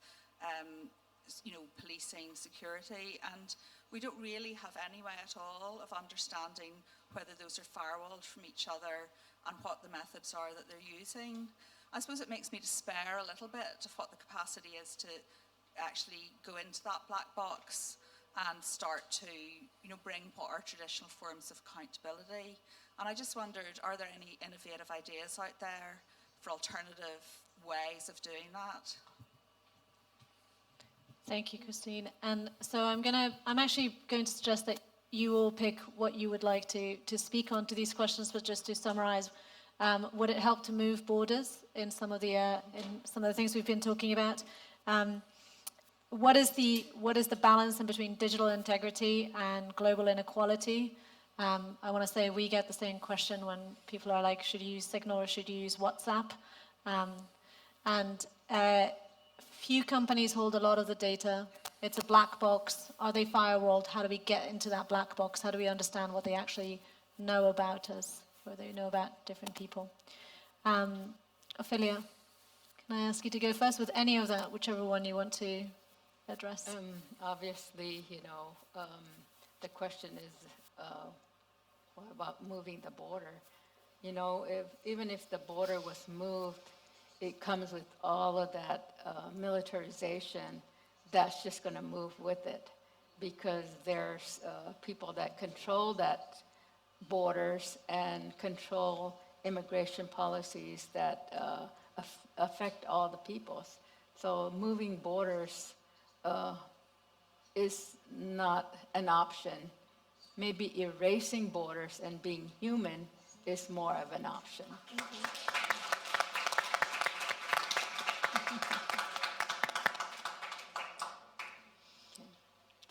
S10: policing security, and we don't really have any way at all of understanding whether those are firewalled from each other and what the methods are that they're using. I suppose it makes me despair a little bit of what the capacity is to actually go into that black box and start to bring what are traditional forms of accountability. And I just wondered, are there any innovative ideas out there for alternative ways of doing that?
S1: Thank you, Christine. And so I'm actually going to suggest that you all pick what you would like to speak on to these questions, but just to summarize, would it help to move borders in some of the things we've been talking about? What is the balance in between digital integrity and global inequality? I want to say we get the same question when people are like, should you use Signal or should you use WhatsApp? Few companies hold a lot of the data. It's a black box. Are they firewalled? How do we get into that black box? How do we understand what they actually know about us, or they know about different people? Ophelia, can I ask you to go first with any of that, whichever one you want to address?
S2: Obviously, the question is, what about moving the border? Even if the border was moved, it comes with all of that militarization. That's just going to move with it, because there's people that control that borders and control immigration policies that affect all the peoples. So moving borders is not an option. Maybe erasing borders and being human is more of an option.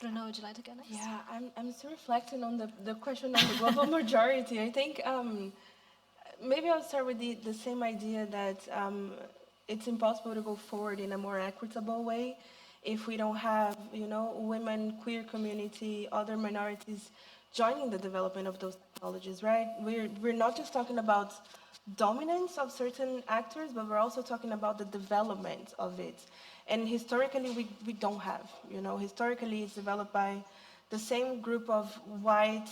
S1: Bruno, would you like to go next?
S4: Yeah, I'm still reflecting on the question on the global majority. I think maybe I'll start with the same idea that it's impossible to go forward in a more equitable way if we don't have, women, queer community, other minorities joining the development of those technologies, right? We're not just talking about dominance of certain actors, but we're also talking about the development of it. And historically, we don't have, historically it's developed by the same group of white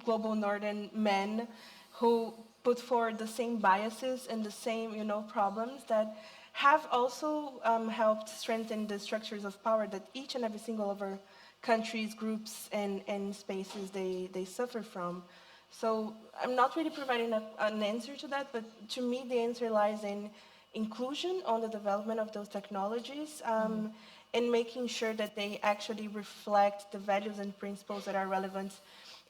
S4: global northern men who put forward the same biases and the same, problems that have also helped strengthen the structures of power that each and every single of our countries, groups, and spaces they suffer from. So I'm not really providing an answer to that, but to me the answer lies in inclusion on the development of those technologies, and making sure that they actually reflect the values and principles that are relevant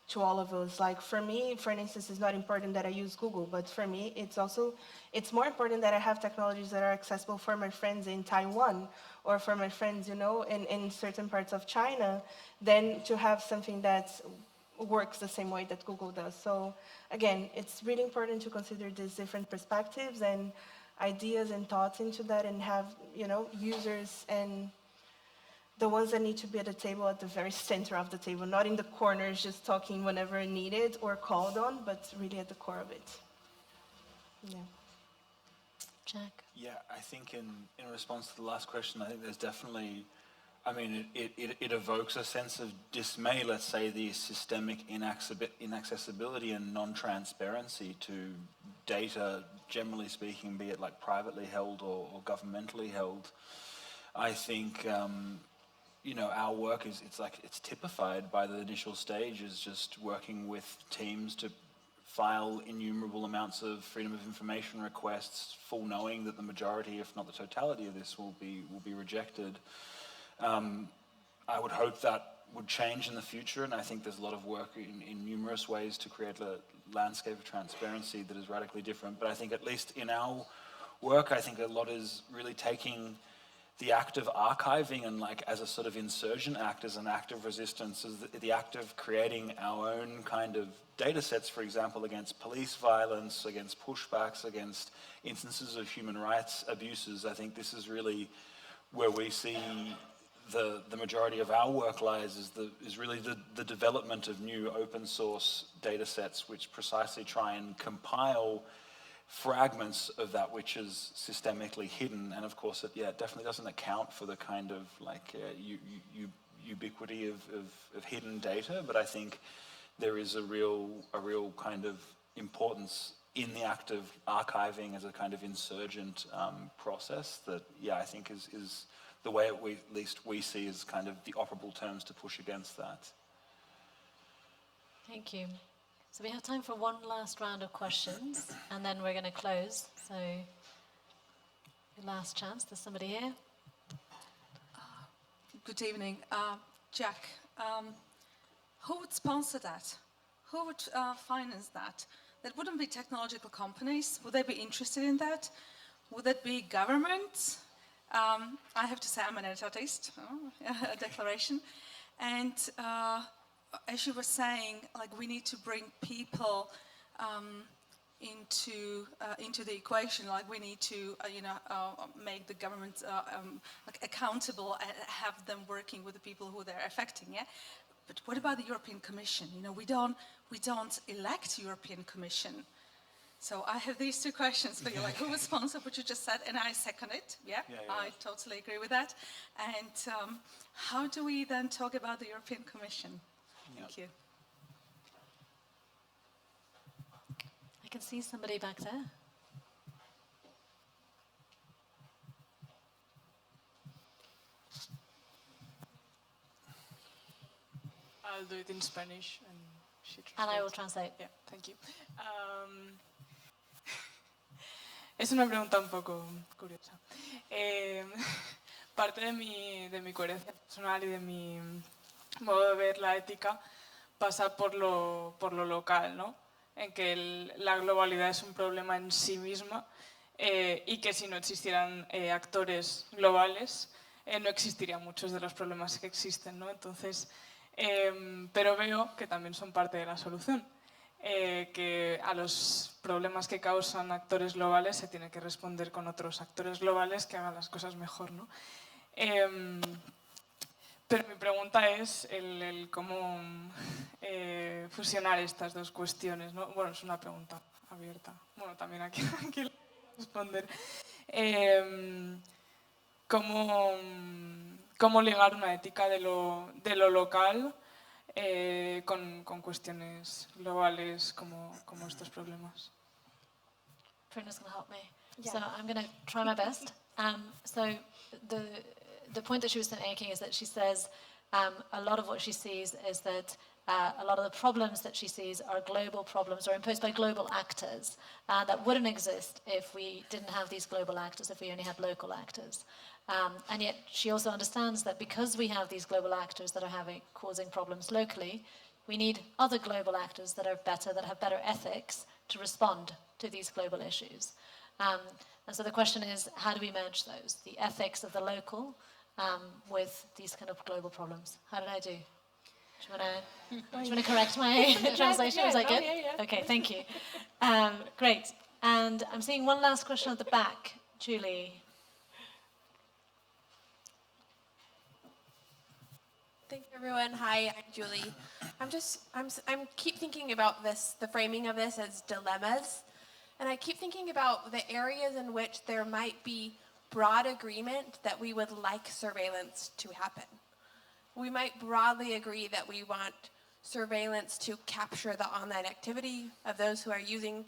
S4: to all of us. Like for me, for instance, it's not important that I use Google, but for me, it's more important that I have technologies that are accessible for my friends in Taiwan or for my friends, in certain parts of China, than to have something that works the same way that Google does. So again, it's really important to consider these different perspectives and ideas and thoughts into that, and have, users and the ones that need to be at the table, at the very center of the table, not in the corners just talking whenever needed or called on, but really at the core of it. Yeah.
S1: Jack?
S3: Yeah, I think in response to the last question, I think there's definitely, it evokes a sense of dismay, let's say, the systemic inaccessibility and non-transparency to data, generally speaking, be it like privately held or governmentally held. I think, our work it's typified by the initial stage is just working with teams to file innumerable amounts of freedom of information requests, full knowing that the majority, if not the totality of this, will be rejected. I would hope that would change in the future, and I think there's a lot of work in numerous ways to create a landscape of transparency that is radically different. But I think at least in our work, I think a lot is really taking the act of archiving and as a sort of insurgent act, as an act of resistance, as the act of creating our own kind of data sets, for example, against police violence, against pushbacks, against instances of human rights abuses. I think this is really where we see the majority of our work lies, is really the development of new open source data sets which precisely try and compile fragments of that which is systemically hidden, and of course it definitely doesn't account for the kind of like ubiquity of hidden data, but I think there is a real kind of importance in the act of archiving as a kind of insurgent process that I think is the way at least we see as kind of the operable terms to push against that.
S1: Thank you. So we have time for one last round of questions, and then we're going to close. So, your last chance. There's somebody here.
S10: Good evening. Jack, who would sponsor that? Who would finance that? That wouldn't be technological companies. Would they be interested in that? Would that be governments? I have to say I'm an artist, a declaration. And as you were saying, like we need to bring people into the equation. Like we need to, make the government like accountable and have them working with the people who they're affecting. Yeah. But what about the European Commission? We don't elect European Commission. So I have these two questions for you. Like, who would sponsor what you just said? And I second it. Yeah. I totally agree with that. And how do we then talk about the European Commission? Thank you.
S1: I can see somebody back there.
S11: I'll do it in Spanish and she translates.
S1: And I will translate.
S11: Yeah, thank you. Es una pregunta un poco curiosa. Parte de mi coherencia personal y de mi modo de ver la ética pasa por lo local, ¿no? En que la globalidad es un problema en sí misma y que si no existieran actores globales no existirían muchos de los problemas que existen, ¿no? Entonces, pero veo que también son parte de la solución, que a los problemas que causan actores globales se tiene que responder con otros actores globales que hagan las cosas mejor, ¿no? Pero mi pregunta es el cómo fusionar estas dos cuestiones, ¿no? Bueno, es una pregunta abierta. Bueno, también aquí lo voy a responder. ¿Cómo ligar una ética de lo local con cuestiones globales como estos problemas?
S1: Pruna's going to help me. Yeah. So I'm going to try my best. So the point that she was making is that she says a lot of what she sees is that a lot of the problems that she sees are global problems or imposed by global actors that wouldn't exist if we didn't have these global actors, if we only had local actors. And yet she also understands that because we have these global actors that are causing problems locally, we need other global actors that are better, that have better ethics to respond to these global issues. And so the question is, how do we merge those? The ethics of the local with these kind of global problems. How did I do? Do you want to correct my translation? Was that good?
S4: Yeah.
S1: Okay, thank you. Great. And I'm seeing one last question at the back. Julie.
S12: Thank you, everyone. Hi, I'm Julie. I'm keep thinking about this, the framing of this as dilemmas, and I keep thinking about the areas in which there might be broad agreement that we would like surveillance to happen. We might broadly agree that we want surveillance to capture the online activity of those who are using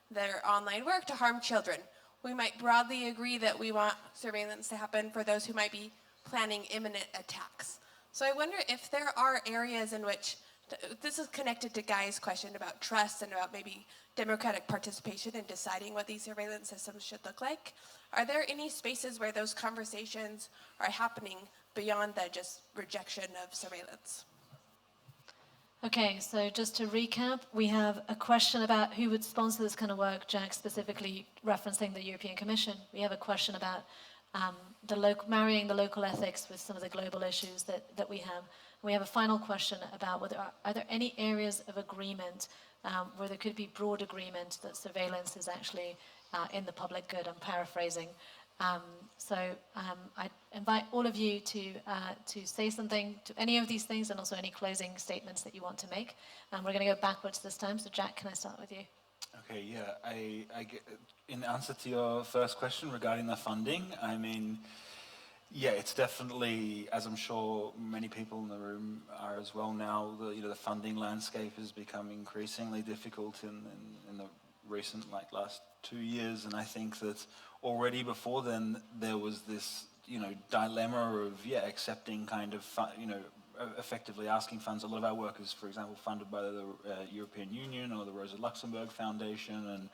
S12: their online work to harm children. We might broadly agree that we want surveillance to happen for those who might be planning imminent attacks. So I wonder if there are areas in which, this is connected to Guy's question about trust and about maybe democratic participation in deciding what these surveillance systems should look like. Are there any spaces where those conversations are happening beyond the just rejection of surveillance?
S1: Okay, so just to recap, we have a question about who would sponsor this kind of work, Jack specifically referencing the European Commission. We have a question about marrying the local ethics with some of the global issues that we have. We have a final question about are there any areas of agreement where there could be broad agreement that surveillance is actually in the public good. I'm paraphrasing. So I invite all of you to say something to any of these things and also any closing statements that you want to make. We're going to go backwards this time. So Jack, can I start with you?
S3: Okay, yeah, in answer to your first question regarding the funding, I mean, yeah, it's definitely, as I'm sure many people in the room are as well now, the funding landscape has become increasingly difficult in the recent, last 2 years, and I think that already before then there was this, dilemma of, accepting kind of, effectively asking funds. A lot of our work is, for example, funded by the European Union or the Rosa Luxemburg Foundation, and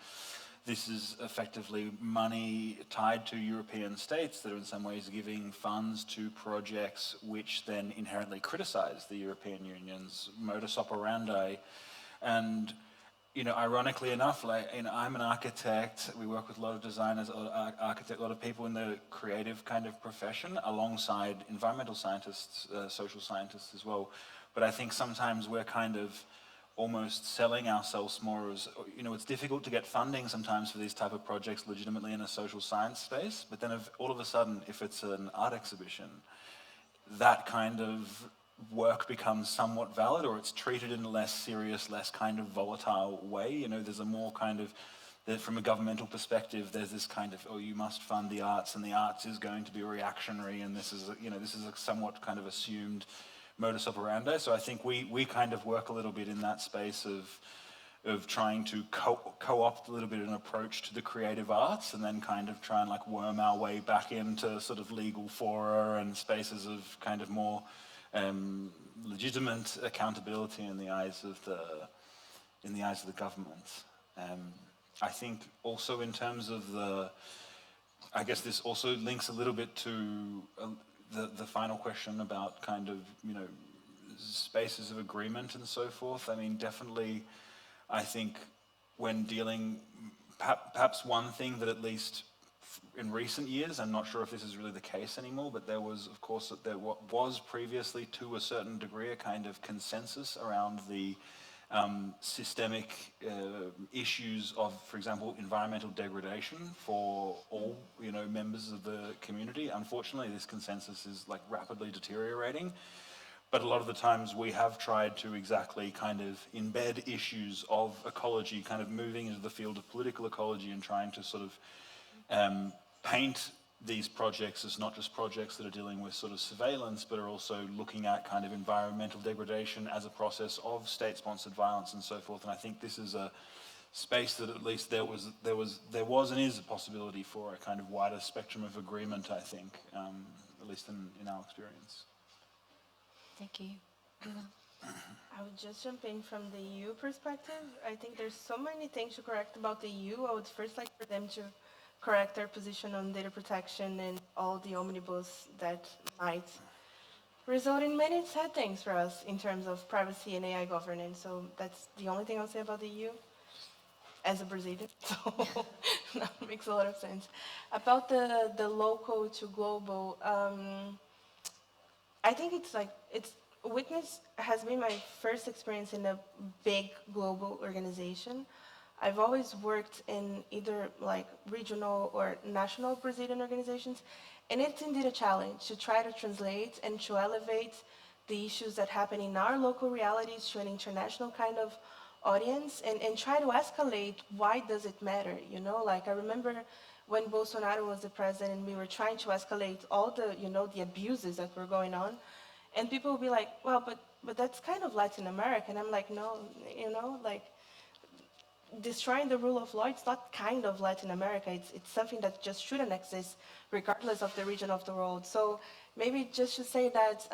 S3: this is effectively money tied to European states that are in some ways giving funds to projects which then inherently criticize the European Union's modus operandi. And ironically enough, I'm an architect. We work with a lot of designers, a lot of architects, a lot of people in the creative kind of profession, alongside environmental scientists, social scientists as well. But I think sometimes we're kind of almost selling ourselves more as, it's difficult to get funding sometimes for these type of projects legitimately in a social science space. But then all of a sudden, if it's an art exhibition, that kind of work becomes somewhat valid, or it's treated in a less serious, less kind of volatile way. There's a more kind of, from a governmental perspective, there's this kind of, you must fund the arts, and the arts is going to be reactionary, and this is a somewhat kind of assumed modus operandi. So I think we kind of work a little bit in that space of trying to co-opt a little bit an approach to the creative arts, and then kind of try and worm our way back into sort of legal fora and spaces of kind of more legitimate accountability in the eyes of the government. I think also in terms of I guess this also links a little bit to the final question about kind of spaces of agreement and so forth. I mean, definitely, I think when dealing, perhaps one thing that at least in recent years, I'm not sure if this is really the case anymore, but there was, of course, there was previously to a certain degree a kind of consensus around the systemic issues of, for example, environmental degradation for all, members of the community. Unfortunately, this consensus is rapidly deteriorating. But a lot of the times we have tried to exactly kind of embed issues of ecology, kind of moving into the field of political ecology and trying to sort of paint these projects as not just projects that are dealing with sort of surveillance, but are also looking at kind of environmental degradation as a process of state-sponsored violence and so forth. And I think this is a space that at least there was and is a possibility for a kind of wider spectrum of agreement, I think, at least in our experience.
S12: Thank you.
S4: I would just jump in from the EU perspective. I think there's so many things to correct about the EU. I would first like for them to correct their position on data protection and all the omnibus that might result in many sad things for us in terms of privacy and AI governance. So that's the only thing I'll say about the EU as a Brazilian. So that makes a lot of sense. About the local to global, I think Witness has been my first experience in a big global organization. I've always worked in either regional or national Brazilian organizations, and it's indeed a challenge to try to translate and to elevate the issues that happen in our local realities to an international kind of audience, and try to escalate why does it matter, I remember when Bolsonaro was the president and we were trying to escalate all the abuses that were going on, and people would be like, well, but that's kind of Latin America. And I'm like, no, destroying the rule of law, it's not kind of Latin America. It's something that just shouldn't exist regardless of the region of the world. So maybe just to say that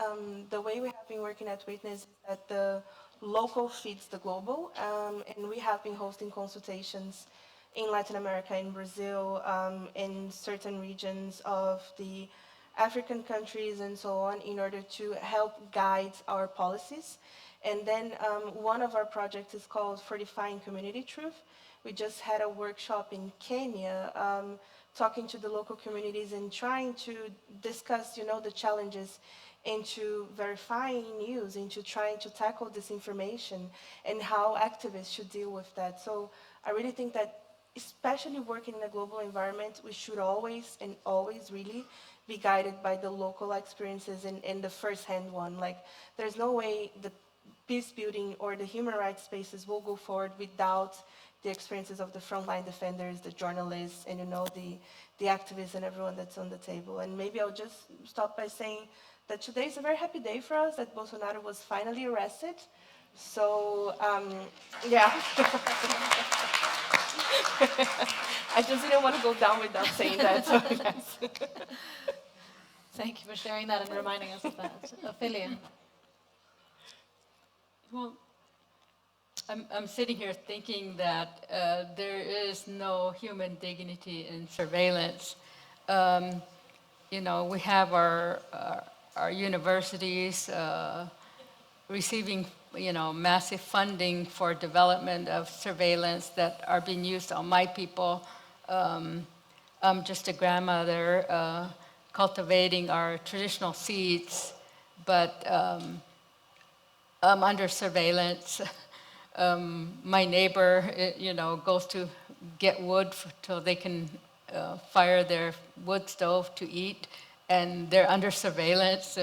S4: the way we have been working at Witness is that the local feeds the global, and we have been hosting consultations in Latin America, in Brazil, in certain regions of the African countries and so on, in order to help guide our policies. And then one of our projects is called Fortifying Community Truth. We just had a workshop in Kenya, talking to the local communities and trying to discuss, the challenges into verifying news, into trying to tackle disinformation, and how activists should deal with that. So I really think that, especially working in a global environment, we should always really be guided by the local experiences and the first-hand one. There's no way the peace building or the human rights spaces will go forward without the experiences of the frontline defenders, the journalists, and the activists and everyone that's on the table. And maybe I'll just stop by saying that today is a very happy day for us, that Bolsonaro was finally arrested. So, yeah. I just didn't want to go down without saying that. So yes.
S1: Thank you for sharing that and reminding us of that. Ophelia.
S2: Well, I'm sitting here thinking that there is no human dignity in surveillance. We have our universities receiving, massive funding for development of surveillance that are being used on my people. I'm just a grandmother cultivating our traditional seeds, but I'm under surveillance. My neighbor, goes to get wood till they can fire their wood stove to eat, and they're under surveillance.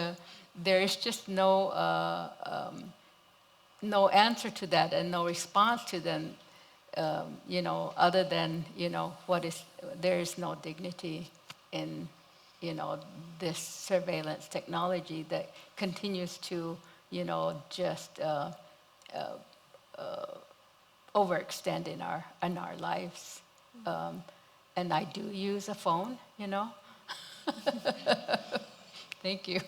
S2: There is just no answer to that and no response to them, other than, there is no dignity in, this surveillance technology that continues to, just overextend in our lives. And I do use a phone, Thank you.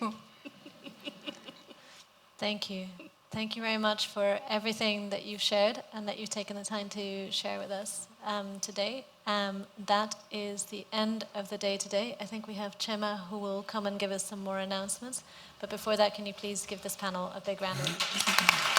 S1: Thank you. Thank you very much for everything that you've shared and that you've taken the time to share with us today. That is the end of the day today. I think we have Chema who will come and give us some more announcements. But before that, can you please give this panel a big round of applause?